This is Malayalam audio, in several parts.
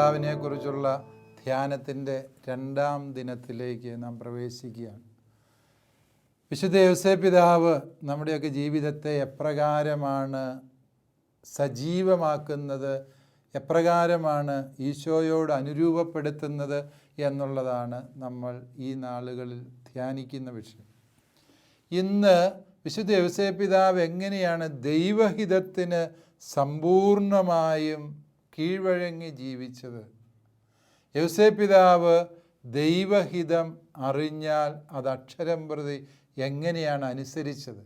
പിതാവിനെ കുറിച്ചുള്ള ധ്യാനത്തിൻ്റെ 2-ാം ദിനത്തിലേക്ക് നാം പ്രവേശിക്കുകയാണ്. വിശുദ്ധ യോസേപ്പ് പിതാവ് നമ്മുടെയൊക്കെ ജീവിതത്തെ എപ്രകാരമാണ് സജീവമാക്കുന്നത്, എപ്രകാരമാണ് ഈശോയോട് അനുരൂപപ്പെടുത്തുന്നത് എന്നുള്ളതാണ് നമ്മൾ ഈ നാളുകളിൽ ധ്യാനിക്കുന്ന വിഷയം. ഇന്ന് വിശുദ്ധ യോസേപ്പ് പിതാവ് എങ്ങനെയാണ് ദൈവഹിതത്തിന് സമ്പൂർണമായും കീഴ്വഴങ്ങി ജീവിച്ചത്? യോസേപ്പ് പിതാവ് ദൈവഹിതം അറിഞ്ഞാൽ അത് അക്ഷരം പ്രതി എങ്ങനെയാണ് അനുസരിച്ചത്?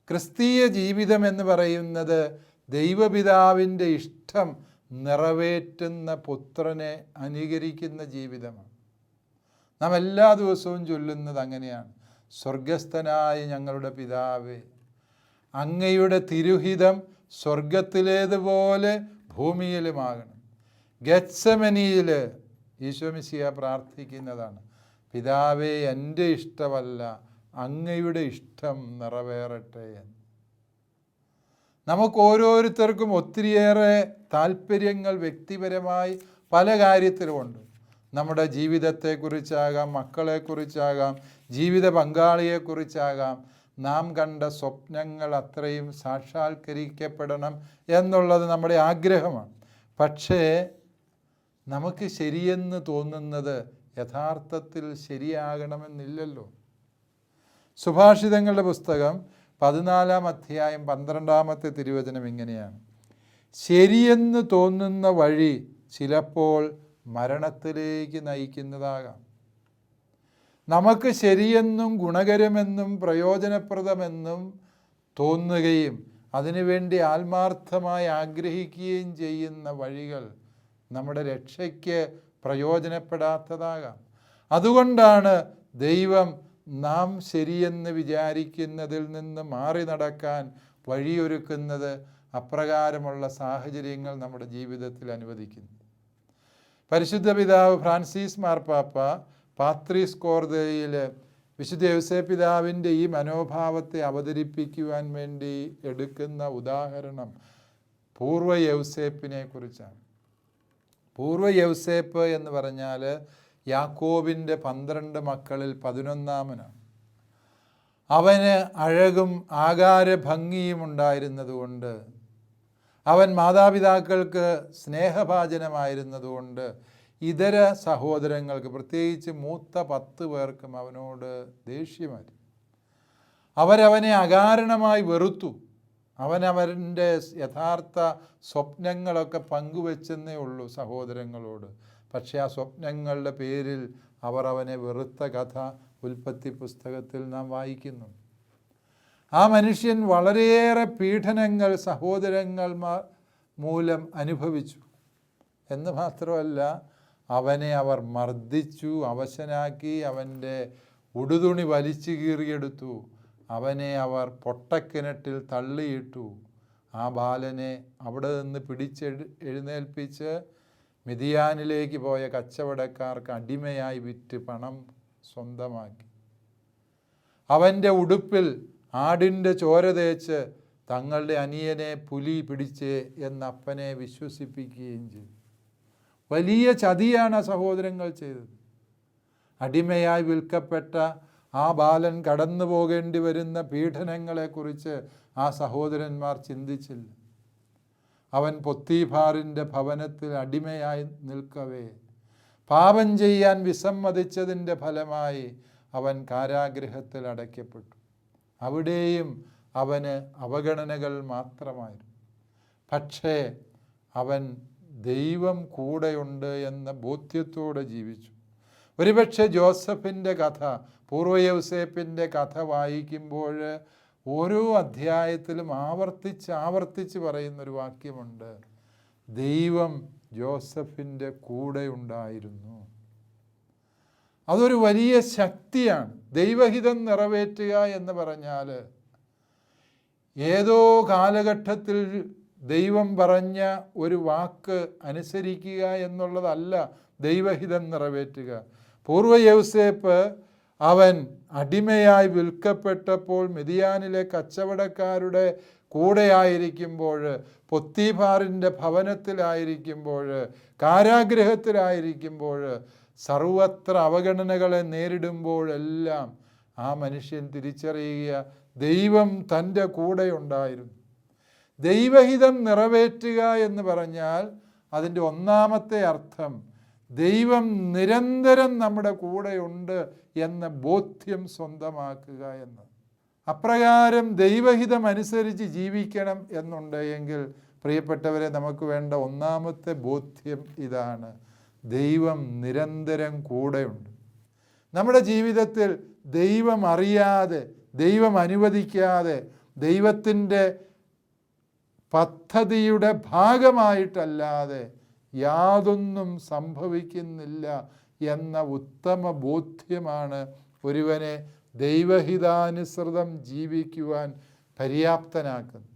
ക്രിസ്തീയ ജീവിതം എന്ന് പറയുന്നത് ദൈവപിതാവിൻ്റെ ഇഷ്ടം നിറവേറ്റുന്ന പുത്രനെ അനുകരിക്കുന്ന ജീവിതമാണ്. നാം എല്ലാ ദിവസവും ചൊല്ലുന്നത് അങ്ങനെയാണ്: സ്വർഗസ്ഥനായ ഞങ്ങളുടെ പിതാവേ, അങ്ങയുടെ തിരുഹിതം സ്വർഗത്തിലേതുപോലെ ഭൂമിയിലുമാകണം. ഗെത്സമനിയിൽ ഈശോമിശിഹ പ്രാർത്ഥിക്കുന്നതാണ്: പിതാവേ, എൻ്റെ ഇഷ്ടമല്ല അങ്ങയുടെ ഇഷ്ടം നിറവേറട്ടെ എന്ന്. നമുക്ക് ഓരോരുത്തർക്കും ഒത്തിരിയേറെ താല്പര്യങ്ങൾ വ്യക്തിപരമായി പല കാര്യത്തിലുമുണ്ട്. നമ്മുടെ ജീവിതത്തെക്കുറിച്ചാകാം, മക്കളെക്കുറിച്ചാകാം, ജീവിത പങ്കാളിയെക്കുറിച്ചാകാം. നാം കണ്ട സ്വപ്നങ്ങൾ അത്രയും സാക്ഷാത്കരിക്കപ്പെടണം എന്നുള്ളത് നമ്മുടെ ആഗ്രഹമാണ്. പക്ഷേ നമുക്ക് ശരിയെന്ന് തോന്നുന്നത് യഥാർത്ഥത്തിൽ ശരിയാകണമെന്നില്ലല്ലോ. സുഭാഷിതങ്ങളുടെ പുസ്തകം 14-ാം അധ്യായം 12-ാമത്തെ തിരുവചനം ഇങ്ങനെയാണ്: ശരിയെന്ന് തോന്നുന്ന വഴി ചിലപ്പോൾ മരണത്തിലേക്ക് നയിക്കുന്നതാകാം. നമുക്ക് ശരിയെന്നും ഗുണകരമെന്നും പ്രയോജനപ്രദമെന്നും തോന്നുകയും അതിനുവേണ്ടി ആത്മാർത്ഥമായി ആഗ്രഹിക്കുകയും ചെയ്യുന്ന വഴികൾ നമ്മുടെ രക്ഷയ്ക്ക് പ്രയോജനപ്പെടാത്തതാകാം. അതുകൊണ്ടാണ് ദൈവം നാം ശരിയെന്ന് വിചാരിക്കുന്നതിൽ നിന്ന് മാറി നടക്കാൻ വഴിയൊരുക്കുന്നത്, അപ്രകാരമുള്ള സാഹചര്യങ്ങൾ നമ്മുടെ ജീവിതത്തിൽ അനുവദിക്കുന്നു. പരിശുദ്ധ പിതാവ് ഫ്രാൻസിസ് മാർപ്പാപ്പ പാത്രീസ് കോർദയിൽ വിശുദ്ധ യോസേപ്പ് പിതാവിൻ്റെ ഈ മനോഭാവത്തെ അവതരിപ്പിക്കുവാൻ വേണ്ടി എടുക്കുന്ന ഉദാഹരണം പൂർവ്വ യൗസേപ്പിനെ കുറിച്ചാണ്. പൂർവ്വ യൗസേപ്പ് എന്ന് പറഞ്ഞാൽ യാക്കോബിൻ്റെ 12 മക്കളിൽ 11-ാമനാണ്. അവന് അഴകും ആകാര ഭംഗിയും ഉണ്ടായിരുന്നതുകൊണ്ട്, അവൻ മാതാപിതാക്കൾക്ക് സ്നേഹഭാജനമായിരുന്നതുകൊണ്ട് ഇതര സഹോദരങ്ങൾക്ക്, പ്രത്യേകിച്ച് മൂത്ത 10 പേർക്കും അവനോട് ദേഷ്യമായി. അവരവനെ അകാരണമായി വെറുത്തു. അവൻ്റെ യഥാർത്ഥ സ്വപ്നങ്ങളൊക്കെ പങ്കുവെച്ചെന്നേ ഉള്ളൂ സഹോദരങ്ങളോട്. പക്ഷേ ആ സ്വപ്നങ്ങളുടെ പേരിൽ അവർ അവനെ വെറുത്ത കഥ ഉൽപ്പത്തി പുസ്തകത്തിൽ നാം വായിക്കുന്നു. ആ മനുഷ്യൻ വളരെയേറെ പീഡനങ്ങൾ സഹോദരങ്ങൾ മൂലം അനുഭവിച്ചു. എന്ന് മാത്രമല്ല, അവനെ അവർ മർദ്ദിച്ചു, അവശനാക്കി, അവൻ്റെ ഉടുതുണി വലിച്ചു കീറിയെടുത്തു, അവനെ അവർ പൊട്ടക്കിണറ്റിൽ തള്ളിയിട്ടു. ആ ബാലനെ അവിടെ നിന്ന് എഴുന്നേൽപ്പിച്ച് മിദിയാനിലേക്ക് പോയ കച്ചവടക്കാർക്ക് അടിമയായി വിറ്റ് പണം സ്വന്തമാക്കി. അവൻ്റെ ഉടുപ്പിൽ ആടിൻ്റെ ചോര തേച്ച് തങ്ങളുടെ അനിയനെ പുലി പിടിച്ച് എന്ന് അപ്പനെ വിശ്വസിപ്പിക്കുകയും ചെയ്തു. വലിയ ചതിയാണ് ആ സഹോദരങ്ങൾ ചെയ്തത്. അടിമയായി വിൽക്കപ്പെട്ട ആ ബാലൻ കടന്നു പോകേണ്ടി വരുന്ന പീഡനങ്ങളെക്കുറിച്ച് ആ സഹോദരന്മാർ ചിന്തിച്ചില്ല. അവൻ പൊത്തീഫാറിൻ്റെ ഭവനത്തിൽ അടിമയായി നിൽക്കവേ പാപം ചെയ്യാൻ വിസമ്മതിച്ചതിൻ്റെ ഫലമായി അവൻ കാരാഗൃഹത്തിൽ അടയ്ക്കപ്പെട്ടു. അവിടെയും അവന് അവഗണനകൾ മാത്രമായിരുന്നു. പക്ഷേ അവൻ ദൈവം കൂടെയുണ്ട് എന്ന ബോധ്യത്തോടെ ജീവിച്ചു. ഒരുപക്ഷെ ജോസഫിൻ്റെ കഥ, പൂർവ്വ യൗസേപ്പിൻ്റെ കഥ വായിക്കുമ്പോൾ ഓരോ അധ്യായത്തിലും ആവർത്തിച്ച് പറയുന്നൊരു വാക്യമുണ്ട്: ദൈവം ജോസഫിൻ്റെ കൂടെ ഉണ്ടായിരുന്നു. അതൊരു വലിയ ശക്തിയാണ്. ദൈവഹിതം നിറവേറ്റുക എന്ന് പറഞ്ഞാൽ ഏതോ കാലഘട്ടത്തിൽ ദൈവം പറഞ്ഞ ഒരു വാക്ക് അനുസരിക്കുക എന്നുള്ളതല്ല ദൈവഹിതം നിറവേറ്റുക. പൂർവ്വ യൗസേപ്പ് അവൻ അടിമയായി വിൽക്കപ്പെട്ടപ്പോൾ മിദിയാനിലെ കച്ചവടക്കാരുടെ കൂടെയായിരിക്കുമ്പോൾ, പൊത്തീഫാറിൻ്റെ ഭവനത്തിലായിരിക്കുമ്പോൾ, കാരാഗൃഹത്തിലായിരിക്കുമ്പോൾ, സർവത്ര അവഗണനകളെ നേരിടുമ്പോഴെല്ലാം ആ മനുഷ്യൻ തിരിച്ചറിയുക, ദൈവം തൻ്റെ കൂടെ ഉണ്ടായിരുന്നു. ദൈവഹിതം നിറവേറ്റുക എന്ന് പറഞ്ഞാൽ അതിൻ്റെ ഒന്നാമത്തെ അർത്ഥം ദൈവം നിരന്തരം നമ്മുടെ കൂടെയുണ്ട് എന്ന ബോധ്യം സ്വന്തമാക്കുക എന്ന്. അപ്രകാരം ദൈവഹിതം അനുസരിച്ച് ജീവിക്കണം എന്നുണ്ടെങ്കിൽ പ്രിയപ്പെട്ടവരെ, നമുക്ക് വേണ്ട ഒന്നാമത്തെ ബോധ്യം ഇതാണ്: ദൈവം നിരന്തരം കൂടെയുണ്ട്. നമ്മുടെ ജീവിതത്തിൽ ദൈവം അറിയാതെ, ദൈവം അനുവദിക്കാതെ, ദൈവത്തിൻ്റെ പദ്ധതിയുടെ ഭാഗമായിട്ടല്ലാതെ യാതൊന്നും സംഭവിക്കുന്നില്ല എന്ന ഉത്തമ ബോധ്യമാണ് ഒരുവനെ ദൈവഹിതാനുസൃതം ജീവിക്കുവാൻ പര്യാപ്തനാക്കുന്നത്.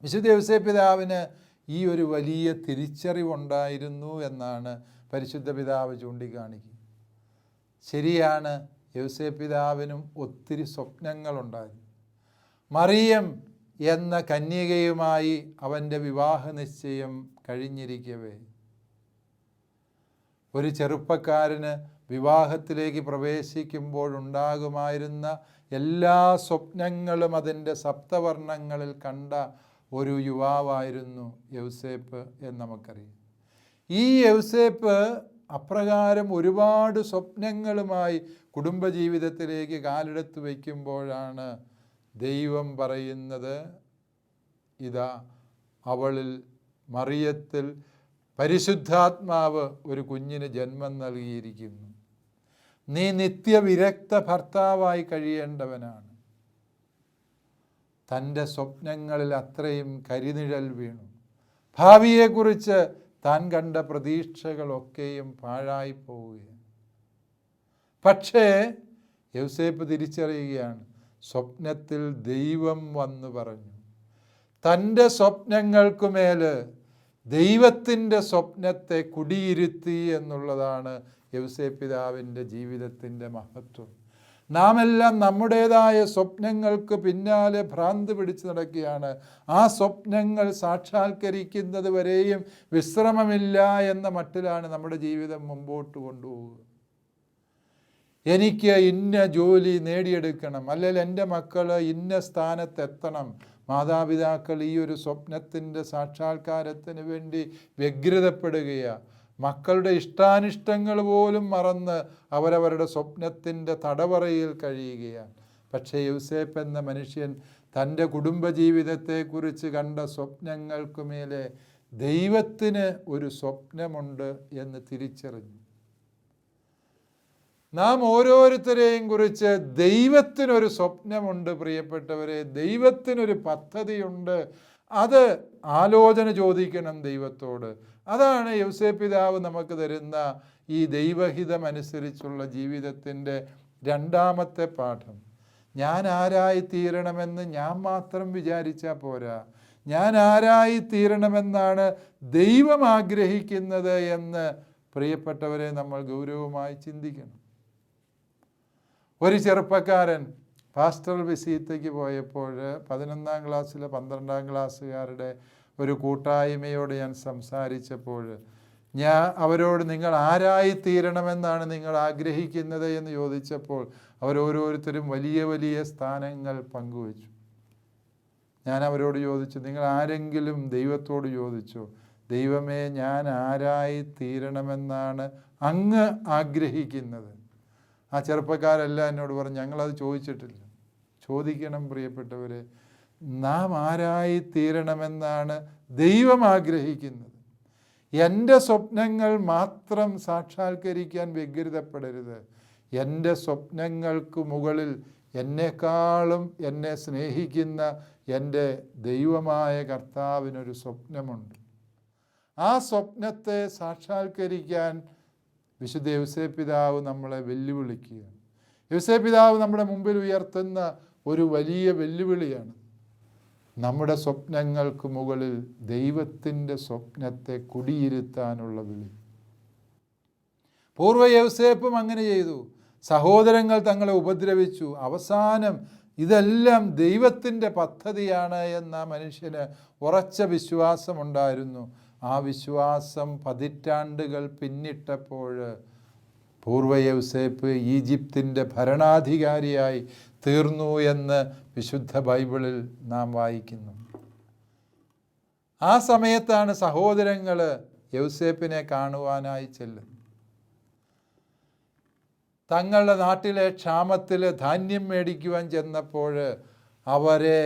വിശുദ്ധ യോസേപ്പ് പിതാവിന് ഈ ഒരു വലിയ തിരിച്ചറിവുണ്ടായിരുന്നു എന്നാണ് പരിശുദ്ധ പിതാവ് ചൂണ്ടിക്കാണിക്കുന്നത്. ശരിയാണ്, യോസേപ്പ് പിതാവിനും ഒത്തിരി സ്വപ്നങ്ങളുണ്ടായിരുന്നു. മറിയം എന്ന കന്യകയുമായി അവൻ്റെ വിവാഹ നിശ്ചയം കഴിഞ്ഞിരിക്കവേ ഒരു ചെറുപ്പക്കാരന് വിവാഹത്തിലേക്ക് പ്രവേശിക്കുമ്പോഴുണ്ടാകുമായിരുന്ന എല്ലാ സ്വപ്നങ്ങളും അതിൻ്റെ സപ്തവർണ്ണങ്ങളിൽ കണ്ട ഒരു യുവാവായിരുന്നു യൗസേപ്പ് എന്ന് നമുക്കറിയാം. ഈ യൗസേപ്പ് അപ്രകാരം ഒരുപാട് സ്വപ്നങ്ങളുമായി കുടുംബജീവിതത്തിലേക്ക് കാലെടുത്ത് വയ്ക്കുമ്പോഴാണ് ദൈവം പറയുന്നത്, ഇതാ അവളിൽ, മറിയത്തിൽ പരിശുദ്ധാത്മാവ് ഒരു കുഞ്ഞിന് ജന്മം നൽകിയിരിക്കുന്നു. നീ നിത്യവിരക്ത ഭർത്താവായി കഴിയേണ്ടവനാണ്. തൻ്റെ സ്വപ്നങ്ങളിൽ അത്രയും കരിനിഴൽ വീണു. ഭാവിയെക്കുറിച്ച് താൻ കണ്ട പ്രതീക്ഷകളൊക്കെയും പാഴായി പോവുകയാണ്. പക്ഷേ യൗസേപ്പ് തിരിച്ചറിയുകയാണ്, സ്വപ്നത്തിൽ ദൈവം വന്നു പറഞ്ഞു. തൻ്റെ സ്വപ്നങ്ങൾക്കുമേൽ ദൈവത്തിൻ്റെ സ്വപ്നത്തെ കുടിയിരുത്തി എന്നുള്ളതാണ് യൗസേപ്പ് പിതാവിൻ്റെ ജീവിതത്തിൻ്റെ മഹത്വം. നാം എല്ലാം നമ്മുടേതായ സ്വപ്നങ്ങൾക്ക് പിന്നാലെ ഭ്രാന്ത് പിടിച്ച് നടക്കുകയാണ്. ആ സ്വപ്നങ്ങൾ സാക്ഷാത്കരിക്കുന്നത് വരെയും വിശ്രമമില്ല എന്ന മട്ടിലാണ് നമ്മുടെ ജീവിതം മുമ്പോട്ട് കൊണ്ടുപോവുക. എനിക്ക് ഇന്ന ജോലി നേടിയെടുക്കണം, അല്ലെങ്കിൽ എൻ്റെ മക്കൾ ഇന്ന സ്ഥാനത്തെത്തണം. മാതാപിതാക്കൾ ഈ ഒരു സ്വപ്നത്തിൻ്റെ സാക്ഷാത്കാരത്തിന് വേണ്ടി വ്യഗ്രതപ്പെടുകയാണ്. മക്കളുടെ ഇഷ്ടാനിഷ്ടങ്ങൾ പോലും മറന്ന് അവരവരുടെ സ്വപ്നത്തിൻ്റെ തടവറയിൽ കഴിയുകയാണ്. പക്ഷേ യൗസേപ്പ് എന്ന മനുഷ്യൻ തൻ്റെ കുടുംബജീവിതത്തെക്കുറിച്ച് കണ്ട സ്വപ്നങ്ങൾക്കുമേലെ ദൈവത്തിന് ഒരു സ്വപ്നമുണ്ട് എന്ന് തിരിച്ചറിഞ്ഞു. നാം ഓരോരുത്തരെയും കുറിച്ച് ദൈവത്തിനൊരു സ്വപ്നമുണ്ട് പ്രിയപ്പെട്ടവരെ, ദൈവത്തിനൊരു പദ്ധതിയുണ്ട്. അത് ആലോചന ചോദിക്കണം ദൈവത്തോട്. അതാണ് യൗസേപ്പ് പിതാവ് നമുക്ക് തരുന്ന ഈ ദൈവഹിതമനുസരിച്ചുള്ള ജീവിതത്തിൻ്റെ രണ്ടാമത്തെ പാഠം. ഞാൻ ആരായി തീരണമെന്ന് ഞാൻ മാത്രം വിചാരിച്ചാൽ പോരാ, ഞാൻ ആരായി തീരണമെന്നാണ് ദൈവം ആഗ്രഹിക്കുന്നത് എന്ന് പ്രിയപ്പെട്ടവരെ നമ്മൾ ഗൗരവമായി ചിന്തിക്കണം. ഒരു ചെറുപ്പക്കാരൻ പാസ്റ്ററൽ വിസിറ്റയ്ക്ക് പോയപ്പോൾ 11ാം ക്ലാസ്സിലെ 12ാം ക്ലാസ്സുകാരുടെ ഒരു കൂട്ടായ്മയോട് ഞാൻ സംസാരിച്ചപ്പോൾ അവരോട് നിങ്ങൾ ആരായി തീരണമെന്നാണ് നിങ്ങൾ ആഗ്രഹിക്കുന്നത് എന്ന് ചോദിച്ചപ്പോൾ അവരോരോരുത്തരും വലിയ വലിയ സ്ഥാനങ്ങൾ പങ്കുവച്ചു. ഞാൻ അവരോട് ചോദിച്ചു, നിങ്ങൾ ആരെങ്കിലും ദൈവത്തോട് ചോദിച്ചോ, ദൈവമേ ഞാൻ ആരായി തീരണമെന്നാണ് അങ്ങ് ആഗ്രഹിക്കുന്നത്? ആ ചെറുപ്പക്കാരെല്ലാം എന്നോട് പറഞ്ഞു, ഞങ്ങളത് ചോദിച്ചിട്ടില്ല. ചോദിക്കണം പ്രിയപ്പെട്ടവരെ. നാം ആരായി തീരണമെന്നാണ് ദൈവം ആഗ്രഹിക്കുന്നത്. എൻ്റെ സ്വപ്നങ്ങൾ മാത്രം സാക്ഷാത്കരിക്കാൻ വ്യഗ്രതപ്പെടരുത്. എൻ്റെ സ്വപ്നങ്ങൾക്ക് മുകളിൽ എന്നെക്കാളും എന്നെ സ്നേഹിക്കുന്ന എൻ്റെ ദൈവമായ കർത്താവിനൊരു സ്വപ്നമുണ്ട്. ആ സ്വപ്നത്തെ സാക്ഷാത്കരിക്കാൻ വിശുദ്ധ യൗസേപ്പ് പിതാവ് നമ്മളെ വെല്ലുവിളിക്കുകയാണ്. യൗസേപ്പ് പിതാവ് നമ്മുടെ മുമ്പിൽ ഉയർത്തുന്ന ഒരു വലിയ വെല്ലുവിളിയാണ്. നമ്മുടെ സ്വപ്നങ്ങൾക്ക് മുകളിൽ ദൈവത്തിൻ്റെ സ്വപ്നത്തെ കുടിയിരുത്താനുള്ള വിളി. പൂർവ്വ യൗസേപ്പും അങ്ങനെ ചെയ്തു. സഹോദരങ്ങൾ തങ്ങളെ ഉപദ്രവിച്ചു. അവസാനം ഇതെല്ലാം ദൈവത്തിൻ്റെ പദ്ധതിയാണ് എന്ന മനുഷ്യന് ഉറച്ച വിശ്വാസമുണ്ടായിരുന്നു. ആ വിശ്വാസം പതിറ്റാണ്ടുകൾ പിന്നിട്ടപ്പോൾ പൂർവ്വ യൗസേപ്പ് ഈജിപ്തിൻ്റെ ഭരണാധികാരിയായി തീർന്നു എന്ന് വിശുദ്ധ ബൈബിളിൽ നാം വായിക്കുന്നു. ആ സമയത്താണ് സഹോദരങ്ങൾ യൗസേപ്പിനെ കാണുവാനായി ചെല്ലുന്നത്. തങ്ങളുടെ നാട്ടിലെ ക്ഷാമത്തിൽ ധാന്യം മേടിക്കുവാൻ ചെന്നപ്പോൾ അവരെ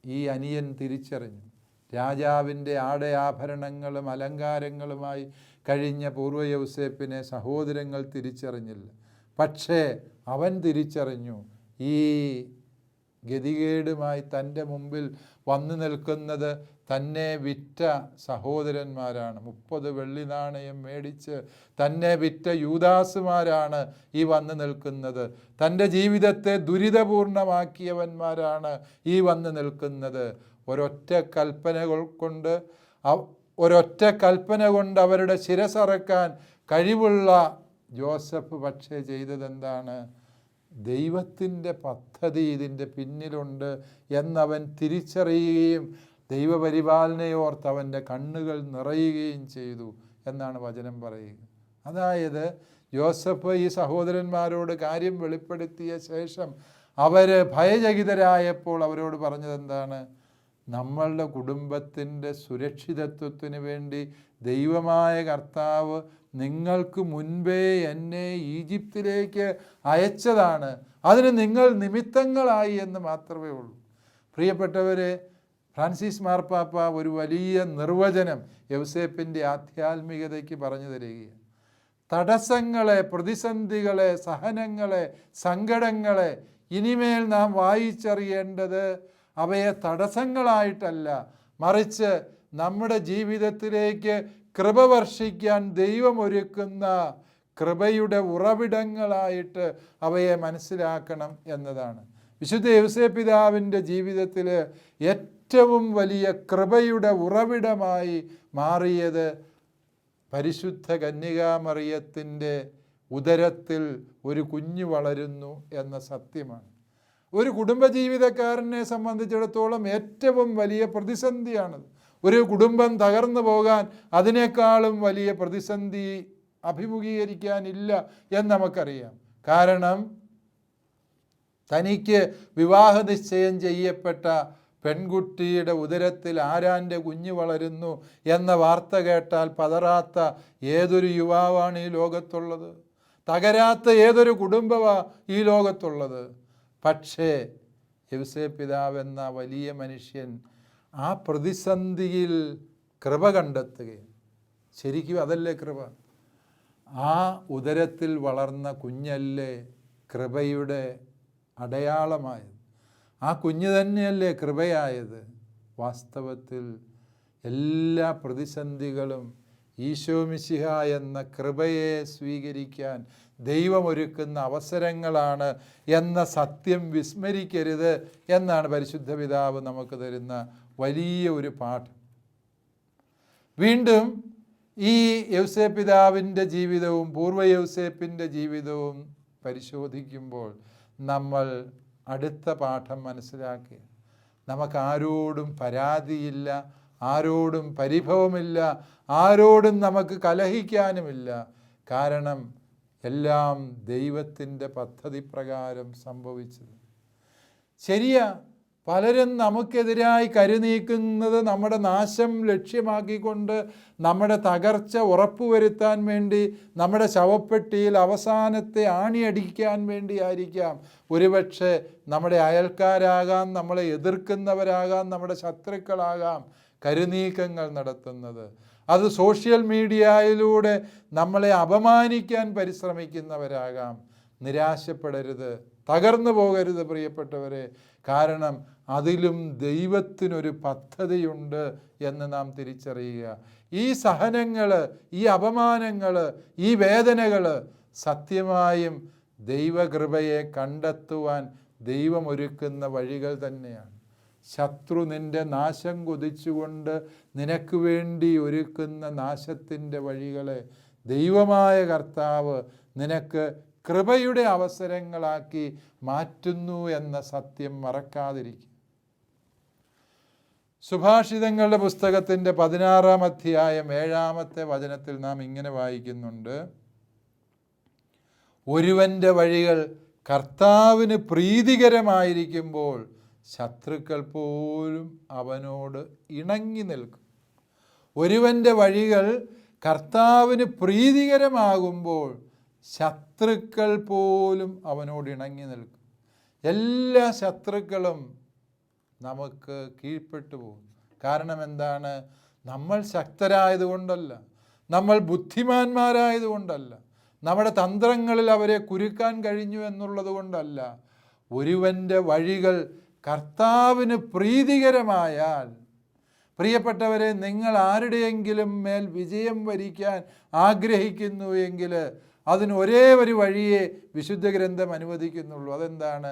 ഈ അനിയൻ തിരിച്ചറിഞ്ഞു. രാജാവിൻ്റെ ആടയാഭരണങ്ങളും അലങ്കാരങ്ങളുമായി കഴിഞ്ഞ പൂർവ്വ യൗസേപ്പിനെ സഹോദരങ്ങൾ തിരിച്ചറിഞ്ഞില്ല. പക്ഷേ അവൻ തിരിച്ചറിഞ്ഞു, ഈ ഗതികേടുമായി തൻ്റെ മുമ്പിൽ വന്നു നിൽക്കുന്നത് തന്നെ വിറ്റ സഹോദരന്മാരാണ്. 30 വെള്ളി നാണയം മേടിച്ച് തന്നെ വിറ്റ യൂദാസുമാരാണ് ഈ വന്നു നിൽക്കുന്നത്. തൻ്റെ ജീവിതത്തെ ദുരിതപൂർണമാക്കിയവന്മാരാണ് ഈ വന്നു നിൽക്കുന്നത്. ഒരൊറ്റ കൽപ്പന കൊണ്ട് അവരുടെ ശിരസറക്കാൻ കഴിവുള്ള ജോസഫ് പക്ഷേ ചെയ്തതെന്താണ്? ദൈവത്തിൻ്റെ പദ്ധതി ഇതിൻ്റെ പിന്നിലുണ്ട് എന്നവൻ തിരിച്ചറിയുകയും ദൈവപരിപാലനയോർത്ത് അവൻ്റെ കണ്ണുകൾ നിറയുകയും ചെയ്തു എന്നാണ് വചനം പറയുക. അതായത് ജോസഫ് ഈ സഹോദരന്മാരോട് കാര്യം വെളിപ്പെടുത്തിയ ശേഷം അവർ ഭയചകിതരായപ്പോൾ അവരോട് പറഞ്ഞതെന്താണ്? നമ്മളുടെ കുടുംബത്തിൻ്റെ സുരക്ഷിതത്വത്തിന് വേണ്ടി ദൈവമായ കർത്താവ് നിങ്ങൾക്ക് മുൻപേ എന്നെ ഈജിപ്തിലേക്ക് അയച്ചതാണ്. അതിന് നിങ്ങൾ നിമിത്തങ്ങളായി എന്ന് മാത്രമേ ഉള്ളൂ. പ്രിയപ്പെട്ടവരെ, ഫ്രാൻസിസ് മാർപ്പാപ്പ ഒരു വലിയ നിർവചനം യൗസേപ്പിൻ്റെ ആധ്യാത്മികതയ്ക്ക് പറഞ്ഞു തരികയാണ്. തടസ്സങ്ങളെ, പ്രതിസന്ധികളെ, സഹനങ്ങളെ, സങ്കടങ്ങളെ ഇനിമേൽ നാം വായിച്ചറിയേണ്ടത് അവയെ തടസ്സങ്ങളായിട്ടല്ല, മറിച്ച് നമ്മുടെ ജീവിതത്തിലേക്ക് കൃപ വർഷിക്കാൻ ദൈവമൊരുക്കുന്ന കൃപയുടെ ഉറവിടങ്ങളായിട്ട് അവയെ മനസ്സിലാക്കണം എന്നതാണ്. വിശുദ്ധ യൗസേപ്പ് പിതാവിൻ്റെ ജീവിതത്തിൽ ഏറ്റവും വലിയ കൃപയുടെ ഉറവിടമായി മാറിയത് പരിശുദ്ധ കന്യകാമറിയത്തിൻ്റെ ഉദരത്തിൽ ഒരു കുഞ്ഞ് വളരുന്നു എന്ന സത്യമാണ്. ഒരു കുടുംബജീവിതക്കാരനെ സംബന്ധിച്ചിടത്തോളം ഏറ്റവും വലിയ പ്രതിസന്ധിയാണത്. ഒരു കുടുംബം തകർന്നു പോകാൻ അതിനേക്കാളും വലിയ പ്രതിസന്ധി അഭിമുഖീകരിക്കാനില്ല എന്ന് നമുക്കറിയാം. കാരണം തനിക്ക് വിവാഹ നിശ്ചയം ചെയ്യപ്പെട്ട പെൺകുട്ടിയുടെ ഉദരത്തിൽ ആരാൻ്റെ കുഞ്ഞ് വളരുന്നു എന്ന വാർത്ത കേട്ടാൽ പതറാത്ത ഏതൊരു യുവാവാണ് ഈ ലോകത്തുള്ളത്? തകരാത്ത ഏതൊരു കുടുംബമാണ് ഈ ലോകത്തുള്ളത്? പക്ഷേ യൗസേപ്പ് പിതാവ് എന്ന വലിയ മനുഷ്യൻ ആ പ്രതിസന്ധിയിൽ കൃപ കണ്ടെത്തുകയും, ശരിക്കും അതല്ലേ കൃപ? ആ ഉദരത്തിൽ വളർന്ന കുഞ്ഞല്ലേ കൃപയുടെ അടയാളമായത്? ആ കുഞ്ഞ് തന്നെയല്ലേ കൃപയായത്? വാസ്തവത്തിൽ എല്ലാ പ്രതിസന്ധികളും ഈശോ മിശിഹ എന്ന കൃപയെ സ്വീകരിക്കാൻ ദൈവമൊരുക്കുന്ന അവസരങ്ങളാണ് എന്ന സത്യം വിസ്മരിക്കരുത് എന്നാണ് പരിശുദ്ധ പിതാവ് നമുക്ക് തരുന്ന വലിയ ഒരു പാഠം. വീണ്ടും ഈ യൗസേപ്പ് പിതാവിൻ്റെ ജീവിതവും പൂർവ്വ യൗസേപ്പിൻ്റെ ജീവിതവും പരിശോധിക്കുമ്പോൾ നമ്മൾ അടുത്ത പാഠം മനസ്സിലാക്കുക. നമുക്ക് ആരോടും പരാതിയില്ല, ആരോടും പരിഭവമില്ല, ആരോടും നമുക്ക് കലഹിക്കാനുമില്ല. കാരണം എല്ലാം ദൈവത്തിൻ്റെ പദ്ധതി പ്രകാരം സംഭവിച്ചത്. ശരിയാ, പലരും നമുക്കെതിരായി കരുനീക്കുന്നത് നമ്മുടെ നാശം ലക്ഷ്യമാക്കിക്കൊണ്ട് നമ്മുടെ തകർച്ച ഉറപ്പുവരുത്താൻ വേണ്ടി നമ്മുടെ ശവപ്പെട്ടിയിൽ അവസാനത്തെ ആണിയടിക്കാൻ വേണ്ടിയായിരിക്കാം. ഒരുപക്ഷെ നമ്മുടെ അയൽക്കാരാകാം, നമ്മളെ എതിർക്കുന്നവരാകാം, നമ്മുടെ ശത്രുക്കളാകാം കരുനീക്കങ്ങൾ നടത്തുന്നത്. അത് സോഷ്യൽ മീഡിയയിലൂടെ നമ്മളെ അപമാനിക്കാൻ പരിശ്രമിക്കുന്നവരാകാം. നിരാശപ്പെടരുത്, തകർന്നു പോകരുത് പ്രിയപ്പെട്ടവരെ. കാരണം അതിലും ദൈവത്തിനൊരു പദ്ധതിയുണ്ട് എന്ന് നാം തിരിച്ചറിയുക. ഈ സഹനങ്ങൾ, ഈ അപമാനങ്ങൾ, ഈ വേദനകൾ സത്യമായും ദൈവകൃപയെ കണ്ടെത്തുവാൻ ദൈവമൊരുക്കുന്ന വഴികൾ തന്നെയാണ്. ശത്രു നിൻ്റെ നാശം കൊതിച്ചുകൊണ്ട് നിനക്ക് വേണ്ടി ഒരുക്കുന്ന നാശത്തിൻ്റെ വഴികളെ ദൈവമായ കർത്താവ് നിനക്ക് കൃപയുടെ അവസരങ്ങളാക്കി മാറ്റുന്നു എന്ന സത്യം മറക്കാതിരിക്കും. സുഭാഷിതങ്ങളുടെ പുസ്തകത്തിൻ്റെ 16-ാം അധ്യായം 7-ാമത്തെ വചനത്തിൽ നാം ഇങ്ങനെ വായിക്കുന്നുണ്ട്: ഒരുവൻ്റെ വഴികൾ കർത്താവിന് പ്രീതികരമായിരിക്കുമ്പോൾ ശത്രുക്കൾ പോലും അവനോട് ഇണങ്ങി നിൽക്കും. ഒരുവൻ്റെ വഴികൾ കർത്താവിന് പ്രീതികരമാകുമ്പോൾ ശത്രുക്കൾ പോലും അവനോട് ഇണങ്ങി നിൽക്കും. എല്ലാ ശത്രുക്കളും നമുക്ക് കീഴ്പ്പെട്ടു പോകും. കാരണം എന്താണ്? നമ്മൾ ശക്തരായതുകൊണ്ടല്ല, നമ്മൾ ബുദ്ധിമാന്മാരായതുകൊണ്ടല്ല, നമ്മുടെ തന്ത്രങ്ങളിൽ അവരെ കുരുക്കാൻ കഴിഞ്ഞു എന്നുള്ളത് കൊണ്ടല്ല. ഒരുവൻ്റെ വഴികൾ കർത്താവിന് പ്രീതികരമായാൽ, പ്രിയപ്പെട്ടവരെ, നിങ്ങൾ ആരുടെയെങ്കിലും മേൽ വിജയം വരിക്കാൻ ആഗ്രഹിക്കുന്നു എങ്കിൽ അതിന് ഒരേ ഒരു വഴിയെ വിശുദ്ധ ഗ്രന്ഥം അനുവദിക്കുന്നുള്ളൂ. അതെന്താണ്?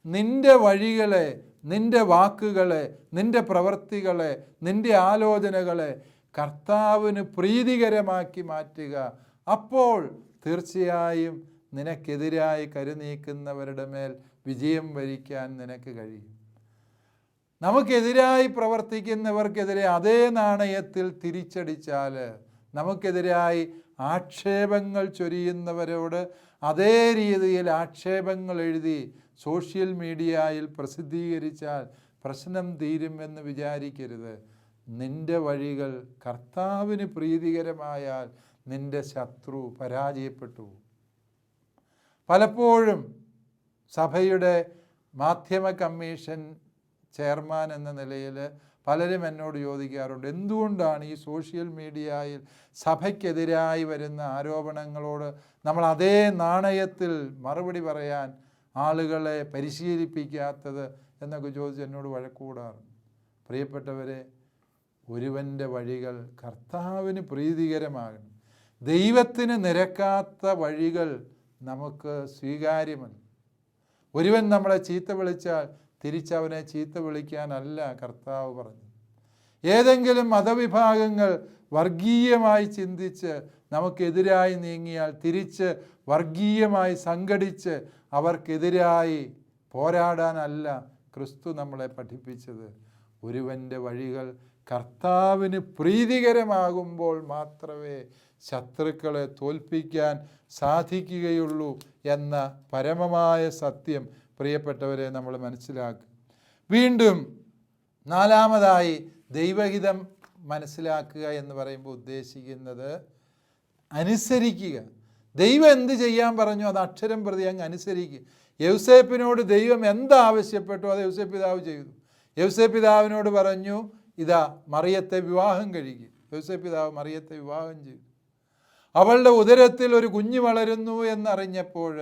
നിൻ്റെ വഴികളെ, നിൻ്റെ വാക്കുകളെ, നിൻ്റെ പ്രവൃത്തികളെ, നിൻ്റെ ആലോചനകളെ കർത്താവിന് പ്രീതികരമാക്കി മാറ്റുക. അപ്പോൾ തീർച്ചയായും നിനക്കെതിരായി കരുനീക്കുന്നവരുടെ മേൽ വിജയം വരിക്കാൻ നിനക്ക് കഴിയും. നമുക്കെതിരായി പ്രവർത്തിക്കുന്നവർക്കെതിരെ അതേ നാണയത്തിൽ തിരിച്ചടിച്ചാൽ, നമുക്കെതിരായി ആക്ഷേപങ്ങൾ ചൊരിയുന്നവരോട് അതേ രീതിയിൽ ആക്ഷേപങ്ങൾ എഴുതി സോഷ്യൽ മീഡിയയിൽ പ്രസിദ്ധീകരിച്ചാൽ പ്രശ്നം തീരുമെന്ന് വിചാരിക്കരുത്. നിൻ്റെ വഴികൾ കർത്താവിന് പ്രീതികരമായാൽ നിൻ്റെ ശത്രു പരാജയപ്പെട്ടു. പലപ്പോഴും സഭയുടെ മാധ്യമ കമ്മീഷൻ ചെയർമാൻ എന്ന നിലയിൽ പലരും എന്നോട് ചോദിക്കാറുണ്ട്, എന്തുകൊണ്ടാണ് ഈ സോഷ്യൽ മീഡിയയിൽ സഭയ്ക്കെതിരായി വരുന്ന ആരോപണങ്ങളോട് നമ്മൾ അതേ നാണയത്തിൽ മറുപടി പറയാൻ ആളുകളെ പരിശീലിപ്പിക്കാത്തത് എന്നൊക്കെ ചോദിച്ച് എന്നോട് വഴക്കൂടാറുണ്ട്. പ്രിയപ്പെട്ടവരെ, ഒരുവൻ്റെ വഴികൾ കർത്താവിന് പ്രീതികരമാകണം. ദൈവത്തിന് നിരക്കാത്ത വഴികൾ നമുക്ക് സ്വീകാര്യമല്ല. ഒരുവൻ നമ്മളെ ചീത്ത വിളിച്ചാൽ തിരിച്ചവനെ ചീത്ത വിളിക്കാനല്ല കർത്താവ് പറഞ്ഞത്. ഏതെങ്കിലും മതവിഭാഗങ്ങൾ വർഗീയമായി ചിന്തിച്ച് നമുക്കെതിരായി നീങ്ങിയാൽ തിരിച്ച് വർഗീയമായി സംഘടിച്ച് അവർക്കെതിരായി പോരാടാനല്ല ക്രിസ്തു നമ്മളെ പഠിപ്പിച്ചത്. ഒരുവൻ്റെ വഴികൾ കർത്താവിന് പ്രീതികരമാകുമ്പോൾ മാത്രമേ ശത്രുക്കളെ തോൽപ്പിക്കാൻ സാധിക്കുകയുള്ളൂ എന്ന പരമമായ സത്യം പ്രിയപ്പെട്ടവരെ നമ്മൾ മനസ്സിലാക്കുക. വീണ്ടും നാലാമതായി ദൈവഹിതം മനസ്സിലാക്കുക എന്ന് പറയുമ്പോൾ ഉദ്ദേശിക്കുന്നത് അനുസരിക്കുക. ദൈവം എന്ത് ചെയ്യാൻ പറഞ്ഞു അത് അക്ഷരം പ്രതി അങ്ങ് അനുസരിക്കുക. യൗസേപ്പിനോട് ദൈവം എന്താവശ്യപ്പെട്ടു അത് യൗസേപ്പ് പിതാവ് ചെയ്തു. യൗസേപ്പ് പിതാവിനോട് പറഞ്ഞു, ഇതാ മറിയത്തെ വിവാഹം കഴിക്കുക. യൗസേപ്പ് പിതാവ് മറിയത്തെ വിവാഹം ചെയ്തു. അവളുടെ ഉദരത്തിൽ ഒരു കുഞ്ഞ് വളരുന്നു എന്നറിഞ്ഞപ്പോൾ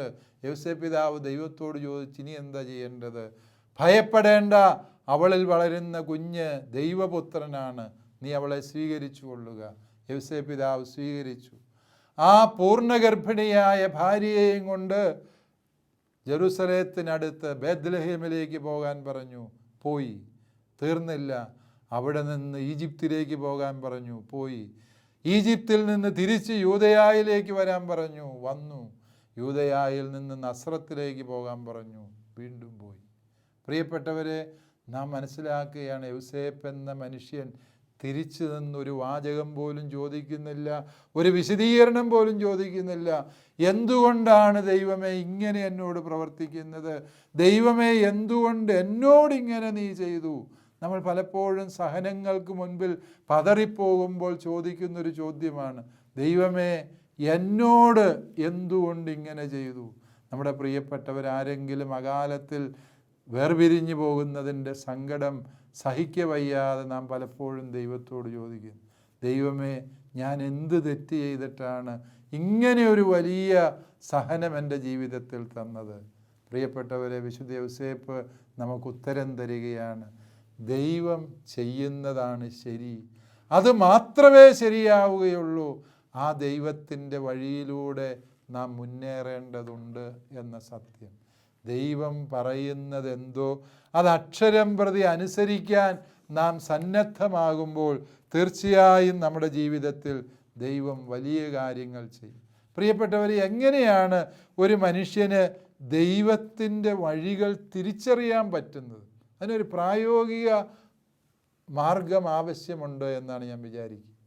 യൗസേപ്പ് പിതാവ് ദൈവത്തോട് ചോദിച്ചു, ഇനി എന്താ ചെയ്യേണ്ടത്? ഭയപ്പെടേണ്ട, അവളിൽ വളരുന്ന കുഞ്ഞ് ദൈവപുത്രനാണ്, നീ അവളെ സ്വീകരിച്ചു കൊള്ളുക. യൗസേപ്പ് പിതാവ് സ്വീകരിച്ചു. ആ പൂർണ്ണഗർഭിണിയായ ഭാര്യയെയും കൊണ്ട് ജെറുസലേത്തിനടുത്ത് ബേത്ലഹേമിലേക്ക് പോകാൻ പറഞ്ഞു, പോയി. തീർന്നില്ല, അവിടെ നിന്ന് ഈജിപ്തിലേക്ക് പോകാൻ പറഞ്ഞു, പോയി. ഈജിപ്തിൽ നിന്ന് തിരിച്ച് യൂദയായിലേക്ക് വരാൻ പറഞ്ഞു, വന്നു. യൂദയായിൽ നിന്ന് നസ്രത്തിലേക്ക് പോകാൻ പറഞ്ഞു, വീണ്ടും പോയി. പ്രിയപ്പെട്ടവരെ, നാം മനസ്സിലാക്കുകയാണ്, യൗസേപ്പ് എന്ന മനുഷ്യൻ തിരിച്ചു നിന്നൊരു വാചകം പോലും ചോദിക്കുന്നില്ല, ഒരു വിശദീകരണം പോലും ചോദിക്കുന്നില്ല. എന്തുകൊണ്ടാണ് ദൈവമേ ഇങ്ങനെ എന്നോട് പ്രവർത്തിക്കുന്നത്? ദൈവമേ എന്തുകൊണ്ട് എന്നോടിങ്ങനെ നീ ചെയ്തു? നമ്മൾ പലപ്പോഴും സഹനങ്ങൾക്ക് മുൻപിൽ പതറിപ്പോകുമ്പോൾ ചോദിക്കുന്നൊരു ചോദ്യമാണ്, ദൈവമേ എന്നോട് എന്തുകൊണ്ട് ഇങ്ങനെ ചെയ്തു? നമ്മുടെ പ്രിയപ്പെട്ടവരാരെങ്കിലും അകാലത്തിൽ വേർപിരിഞ്ഞു പോകുന്നതിൻ്റെ സങ്കടം സഹിക്കവയ്യാതെ നാം പലപ്പോഴും ദൈവത്തോട് ചോദിക്കുന്നു, ദൈവമേ ഞാൻ എന്ത് തെറ്റ് ചെയ്തിട്ടാണ് ഇങ്ങനെ ഒരു വലിയ സഹനം എൻ്റെ ജീവിതത്തിൽ തന്നത്? പ്രിയപ്പെട്ടവരെ, വിശുദ്ധ യൗസേപ്പ് നമുക്ക് ഉത്തരം തരികയാണ്, ദൈവം ചെയ്യുന്നതാണ് ശരി, അത് മാത്രമേ ശരിയാവുകയുള്ളൂ. ആ ദൈവത്തിൻ്റെ വഴിയിലൂടെ നാം മുന്നേറേണ്ടതുണ്ട് എന്ന സത്യം. ദൈവം പറയുന്നത് എന്തോ അത് അക്ഷരം പ്രതി അനുസരിക്കാൻ നാം സന്നദ്ധമാകുമ്പോൾ തീർച്ചയായും നമ്മുടെ ജീവിതത്തിൽ ദൈവം വലിയ കാര്യങ്ങൾ ചെയ്യും. പ്രിയപ്പെട്ടവർ, എങ്ങനെയാണ് ഒരു മനുഷ്യന് ദൈവത്തിൻ്റെ വഴികൾ തിരിച്ചറിയാൻ പറ്റുന്നത്? അതിനൊരു പ്രായോഗിക മാർഗം ആവശ്യമുണ്ട് എന്നാണ് ഞാൻ വിചാരിക്കുന്നത്.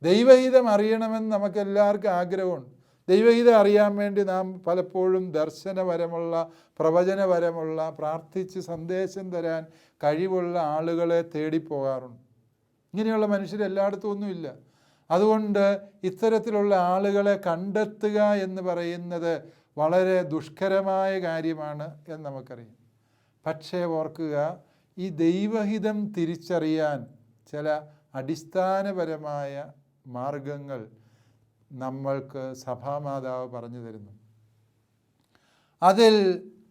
ദൈവഹിതം അറിയണമെന്ന് നമുക്കെല്ലാവർക്കും ആഗ്രഹമുണ്ട്. ദൈവഹിതം അറിയാൻ വേണ്ടി നാം പലപ്പോഴും ദർശനപരമുള്ള, പ്രവചനപരമുള്ള, പ്രാർത്ഥിച്ച് സന്ദേശം തരാൻ കഴിവുള്ള ആളുകളെ തേടിപ്പോകാറുണ്ട്. ഇങ്ങനെയുള്ള മനുഷ്യർ എല്ലായിടത്തും ഒന്നുമില്ല. അതുകൊണ്ട് ഇത്തരത്തിലുള്ള ആളുകളെ കണ്ടെത്തുക എന്ന് പറയുന്നത് വളരെ ദുഷ്കരമായ കാര്യമാണ് എന്ന് നമുക്കറിയാം. പക്ഷേ ഓർക്കുക, ഈ ദൈവഹിതം തിരിച്ചറിയാൻ ചില അടിസ്ഥാനപരമായ മാർഗങ്ങൾ നമ്മൾക്ക് സഭാമാതാവ് പറഞ്ഞു തരുന്നു. അതിൽ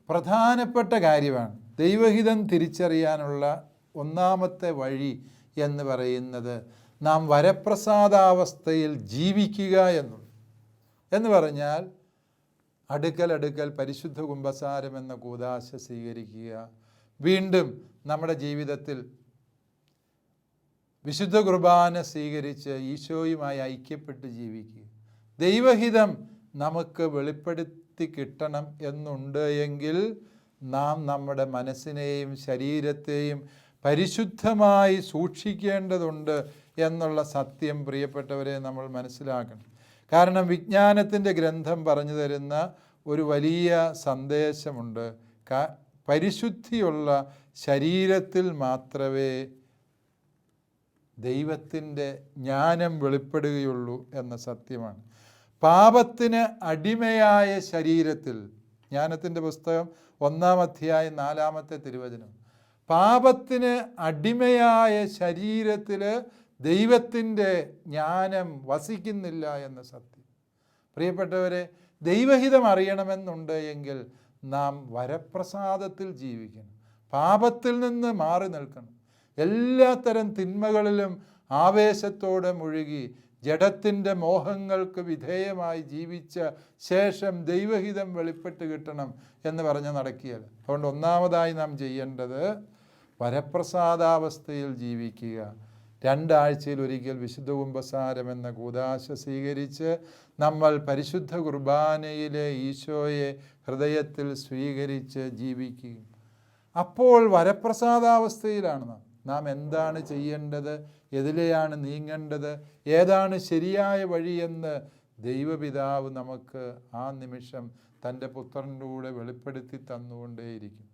പ്രധാനപ്പെട്ട കാര്യമാണ് ദൈവഹിതം തിരിച്ചറിയാനുള്ള ഒന്നാമത്തെ വഴി എന്ന് പറയുന്നത് നാം വരപ്രസാദാവസ്ഥയിൽ ജീവിക്കുക എന്ന് പറഞ്ഞാൽ അടുക്കൽ പരിശുദ്ധ കുമ്പസാരം എന്ന കൂദാശ സ്വീകരിക്കുക. വീണ്ടും നമ്മുടെ ജീവിതത്തിൽ വിശുദ്ധ കുർബാന സ്വീകരിച്ച് ഈശോയുമായി ഐക്യപ്പെട്ട് ജീവിക്കുക. ദൈവഹിതം നമുക്ക് വെളിപ്പെടുത്തി കിട്ടണം എന്നുണ്ട് എങ്കിൽ നാം നമ്മുടെ മനസ്സിനെയും ശരീരത്തെയും പരിശുദ്ധമായി സൂക്ഷിക്കേണ്ടതുണ്ട് എന്നുള്ള സത്യം പ്രിയപ്പെട്ടവരെ നമ്മൾ മനസ്സിലാക്കണം. കാരണം വിജ്ഞാനത്തിൻ്റെ ഗ്രന്ഥം പറഞ്ഞു തരുന്ന ഒരു വലിയ സന്ദേശമുണ്ട്. പരിശുദ്ധിയുള്ള ശരീരത്തിൽ മാത്രമേ ദൈവത്തിൻ്റെ ജ്ഞാനം വെളിപ്പെടുകയുള്ളൂ എന്ന സത്യമാണ്. പാപത്തിന് അടിമയായ ശരീരത്തിൽ, ജ്ഞാനത്തിൻ്റെ പുസ്തകം 1-ാം അധ്യായം 4-ാമത്തെ തിരുവചനം, പാപത്തിന് അടിമയായ ശരീരത്തിൽ ദൈവത്തിൻ്റെ ജ്ഞാനം വസിക്കുന്നില്ല എന്ന സത്യം. പ്രിയപ്പെട്ടവരെ, ദൈവഹിതം അറിയണമെന്നുണ്ട് എങ്കിൽ നാം വരപ്രസാദത്തിൽ ജീവിക്കണം. പാപത്തിൽ നിന്ന് മാറി നിൽക്കണം. എല്ലാത്തരം തിന്മകളിലും ആവേശത്തോടെ മുഴുകി ജഡത്തിൻ്റെ മോഹങ്ങൾക്ക് വിധേയമായി ജീവിച്ച ശേഷം ദൈവഹിതം വെളിപ്പെട്ട് കിട്ടണം എന്ന് പറഞ്ഞ് നടക്കിയാൽ. അതുകൊണ്ട് ഒന്നാമതായി നാം ചെയ്യേണ്ടത് വരപ്രസാദാവസ്ഥയിൽ ജീവിക്കുക. 2 ആഴ്ചയിൽ ഒരിക്കൽ വിശുദ്ധ കുമ്പസാരം എന്ന കൂദാശ സ്വീകരിച്ച് നമ്മൾ പരിശുദ്ധ കുർബാനയിലെ ഈശോയെ ഹൃദയത്തിൽ സ്വീകരിച്ച് ജീവിക്കുക. അപ്പോൾ വരപ്രസാദാവസ്ഥയിലാണ് നാം എന്താണ് ചെയ്യേണ്ടത്, എതിലെയാണ് നീങ്ങേണ്ടത്, ഏതാണ് ശരിയായ വഴിയെന്ന് ദൈവപിതാവ് നമുക്ക് ആ നിമിഷം തൻ്റെ പുത്രനിലൂടെ വെളിപ്പെടുത്തി തന്നുകൊണ്ടേയിരിക്കും.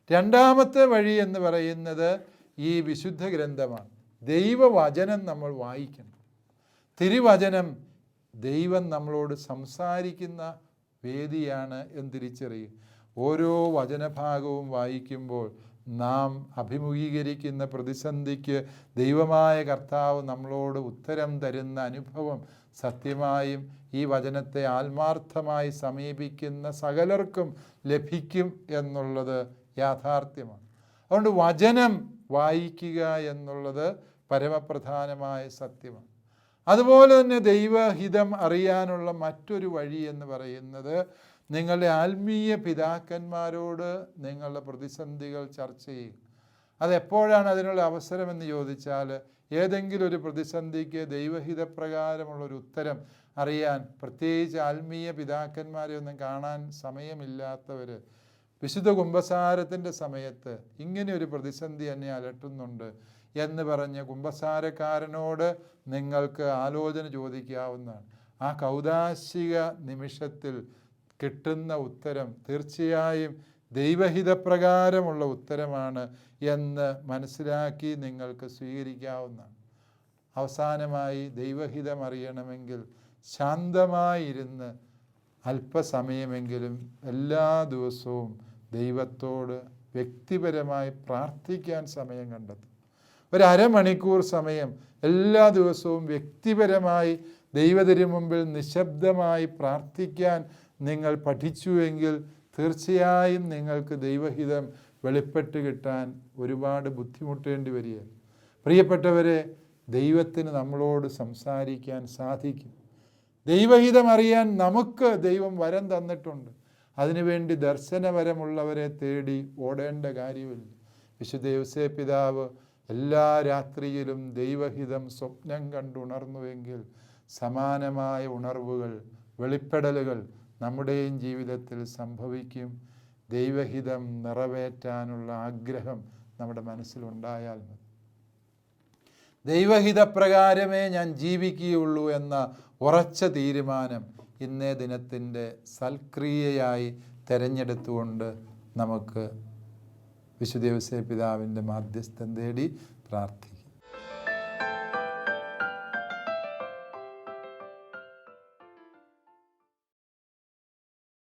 2-ാമത്തെ വഴി എന്ന് പറയുന്നത് ഈ വിശുദ്ധ ഗ്രന്ഥമാണ്. ദൈവവചനം നമ്മൾ വായിക്കണം. തിരുവചനം ദൈവം നമ്മളോട് സംസാരിക്കുന്ന വേദിയാണ് എന്ന് തിരിച്ചറിയുക. ഓരോ വചനഭാഗവും വായിക്കുമ്പോൾ നാം അഭിമുഖീകരിക്കുന്ന പ്രതിസന്ധിക്ക് ദൈവമായ കർത്താവ് നമ്മളോട് ഉത്തരം തരുന്ന അനുഭവം സത്യമായും ഈ വചനത്തെ ആത്മാർത്ഥമായി സമീപിക്കുന്ന സകലർക്കും ലഭിക്കും എന്നുള്ളത് യാഥാർത്ഥ്യമാണ്. അതുകൊണ്ട് വചനം വായിക്കുക എന്നുള്ളത് പരമപ്രധാനമായ സത്യമാണ്. അതുപോലെ തന്നെ ദൈവഹിതം അറിയാനുള്ള മറ്റൊരു വഴി എന്ന് പറയുന്നത് നിങ്ങളുടെ ആത്മീയ പിതാക്കന്മാരോട് നിങ്ങളുടെ പ്രതിസന്ധികൾ ചർച്ച ചെയ്യുക. അതെപ്പോഴാണ് അതിനുള്ള അവസരമെന്ന് ചോദിച്ചാൽ, ഏതെങ്കിലും ഒരു പ്രതിസന്ധിക്ക് ദൈവഹിതപ്രകാരമുള്ളൊരു ഉത്തരം അറിയാൻ പ്രത്യേകിച്ച് ആത്മീയ പിതാക്കന്മാരെ ഒന്നും കാണാൻ സമയമില്ലാത്തവർ വിശുദ്ധ കുമ്പസാരത്തിൻ്റെ സമയത്ത് ഇങ്ങനെ ഒരു പ്രതിസന്ധി എന്നെ അലട്ടുന്നുണ്ട് എന്ന് പറഞ്ഞ് കുമ്പസാരക്കാരനോട് നിങ്ങൾക്ക് ആലോചന ചോദിക്കാവുന്നതാണ്. ആ കൗദാശിക നിമിഷത്തിൽ കിട്ടുന്ന ഉത്തരം തീർച്ചയായും ദൈവഹിതപ്രകാരമുള്ള ഉത്തരമാണ് എന്ന് മനസ്സിലാക്കി നിങ്ങൾക്ക് സ്വീകരിക്കാവുന്നതാണ്. അവസാനമായി ദൈവഹിതം അറിയണമെങ്കിൽ ശാന്തമായിരുന്ന് അല്പസമയമെങ്കിലും എല്ലാ ദിവസവും ദൈവത്തോട് വ്യക്തിപരമായി പ്രാർത്ഥിക്കാൻ സമയം കണ്ടെത്തും. ഒരു അരമണിക്കൂർ സമയം എല്ലാ ദിവസവും വ്യക്തിപരമായി ദൈവത്തിനു മുമ്പിൽ നിശബ്ദമായി പ്രാർത്ഥിക്കാൻ നിങ്ങൾ പഠിച്ചുവെങ്കിൽ തീർച്ചയായും നിങ്ങൾക്ക് ദൈവഹിതം വെളിപ്പെട്ട് കിട്ടാൻ ഒരുപാട് ബുദ്ധിമുട്ടേണ്ടി വരിക. പ്രിയപ്പെട്ടവരെ, ദൈവത്തിന് നമ്മളോട് സംസാരിക്കാൻ സാധിക്കും. ദൈവഹിതം അറിയാൻ നമുക്ക് ദൈവം വരം തന്നിട്ടുണ്ട്. അതിനുവേണ്ടി ദർശനവരമുള്ളവരെ തേടി ഓടേണ്ട കാര്യമില്ല. വിശുദ്ധ യോസേപ്പ് പിതാവ് എല്ലാ രാത്രിയിലും ദൈവഹിതം സ്വപ്നം കണ്ടുണർന്നുവെങ്കിൽ സമാനമായ ഉണർവുകൾ വെളിപ്പെടലുകൾ നമ്മുടെയും ജീവിതത്തിൽ സംഭവിക്കും. ദൈവഹിതം നിറവേറ്റാനുള്ള ആഗ്രഹം നമ്മുടെ മനസ്സിലുണ്ടായാൽ മതി. ദൈവഹിതപ്രകാരമേ ഞാൻ ജീവിക്കുകയുള്ളൂ എന്ന ഉറച്ച തീരുമാനം ഇന്നേ ദിനത്തിൻ്റെ സൽക്രിയയായി തിരഞ്ഞെടുത്തുകൊണ്ട് നമുക്ക് വിശുദ്ധ ഔസേപ്പ് പിതാവിൻ്റെ മാധ്യസ്ഥം തേടി പ്രാർത്ഥിക്കാം.